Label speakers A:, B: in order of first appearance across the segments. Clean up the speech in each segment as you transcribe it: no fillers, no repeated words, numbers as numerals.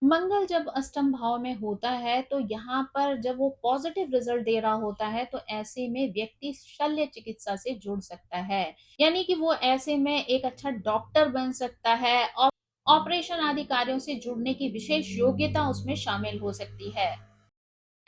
A: मंगल जब अष्टम भाव में होता है तो यहाँ पर जब वो पॉजिटिव रिजल्ट दे रहा होता है तो ऐसे में व्यक्ति शल्य चिकित्सा से जुड़ सकता है। यानी कि वो ऐसे में एक अच्छा डॉक्टर बन सकता है और ऑपरेशन आदि कार्यों से जुड़ने की विशेष योग्यता उसमें शामिल हो सकती है।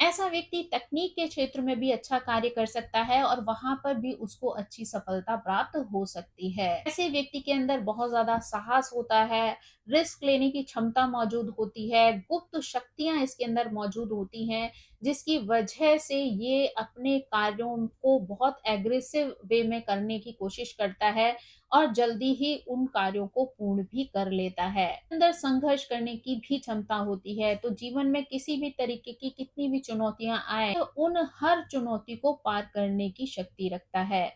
A: ऐसा व्यक्ति तकनीक के क्षेत्र में भी अच्छा कार्य कर सकता है और वहां पर भी उसको अच्छी सफलता प्राप्त हो सकती है। ऐसे व्यक्ति के अंदर बहुत ज्यादा साहस होता है, रिस्क लेने की क्षमता मौजूद होती है, गुप्त शक्तियां इसके अंदर मौजूद होती हैं, जिसकी वजह से ये अपने कार्यों को बहुत एग्रेसिव वे में करने की कोशिश करता है और जल्दी ही उन कार्यों को पूर्ण भी कर लेता है। अंदर संघर्ष करने की भी क्षमता होती है, तो जीवन में किसी भी तरीके की कितनी भी चुनौतियां आए तो उन हर चुनौती को पार करने की शक्ति रखता है।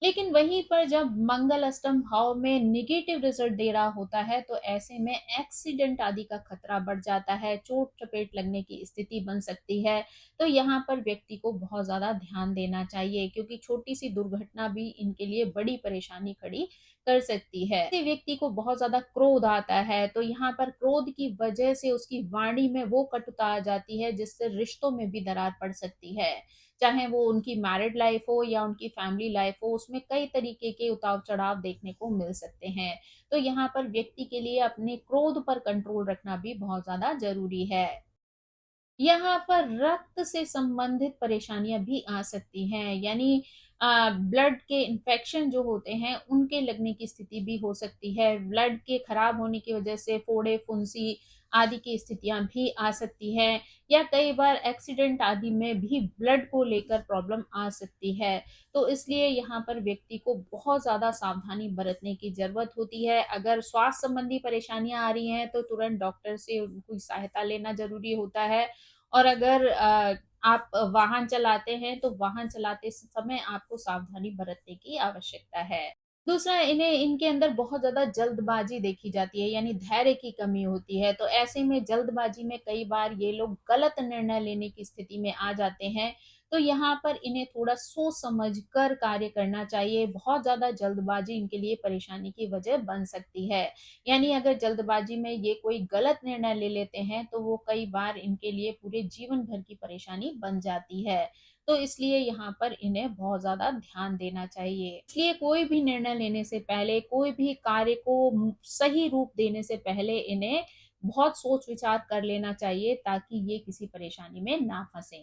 A: लेकिन वहीं पर जब मंगल अष्टम भाव में नेगेटिव रिजल्ट दे रहा होता है तो ऐसे में एक्सीडेंट आदि का खतरा बढ़ जाता है, चोट चपेट लगने की स्थिति बन सकती है। तो यहाँ पर व्यक्ति को बहुत ज्यादा ध्यान देना चाहिए क्योंकि छोटी सी दुर्घटना भी इनके लिए बड़ी परेशानी खड़ी कर सकती है। किसी व्यक्ति को बहुत ज्यादा क्रोध आता है तो यहाँ पर क्रोध की वजह से उसकी वाणी में वो कटुता आ जाती है जिससे रिश्तों में भी दरार पड़ सकती है। चाहे वो उनकी मैरिड लाइफ हो या उनकी फैमिली लाइफ हो, उसमें कई तरीके के उतार चढ़ाव देखने को मिल सकते हैं। तो यहाँ पर व्यक्ति के लिए अपने क्रोध पर कंट्रोल रखना भी बहुत ज्यादा जरूरी है। यहाँ पर रक्त से संबंधित परेशानियां भी आ सकती हैं, यानी ब्लड के इन्फेक्शन जो होते हैं उनके लगने की स्थिति भी हो सकती है। ब्लड के खराब होने की वजह से फोड़े फुंसी आदि की स्थितियां भी आ सकती है, या कई बार एक्सीडेंट आदि में भी ब्लड को लेकर प्रॉब्लम आ सकती है। तो इसलिए यहाँ पर व्यक्ति को बहुत ज्यादा सावधानी बरतने की जरूरत होती है। अगर स्वास्थ्य संबंधी परेशानियां आ रही हैं तो तुरंत डॉक्टर से उनकी सहायता लेना जरूरी होता है। और अगर आप वाहन चलाते हैं तो वाहन चलाते समय आपको सावधानी बरतने की आवश्यकता है। दूसरा, इन्हें इनके अंदर बहुत ज्यादा जल्दबाजी देखी जाती है, यानी धैर्य की कमी होती है। तो ऐसे में जल्दबाजी में कई बार ये लोग गलत निर्णय लेने की स्थिति में आ जाते हैं। तो यहाँ पर इन्हें थोड़ा सोच समझ कर कार्य करना चाहिए। बहुत ज्यादा जल्दबाजी इनके लिए परेशानी की वजह बन सकती है। यानी अगर जल्दबाजी में ये कोई गलत निर्णय ले लेते हैं तो वो कई बार इनके लिए पूरे जीवन भर की परेशानी बन जाती है। तो इसलिए यहाँ पर इन्हें बहुत ज्यादा ध्यान देना चाहिए। इसलिए कोई भी निर्णय लेने से पहले, कोई भी कार्य को सही रूप देने से पहले इन्हें बहुत सोच विचार कर लेना चाहिए ताकि ये किसी परेशानी में ना फंसे।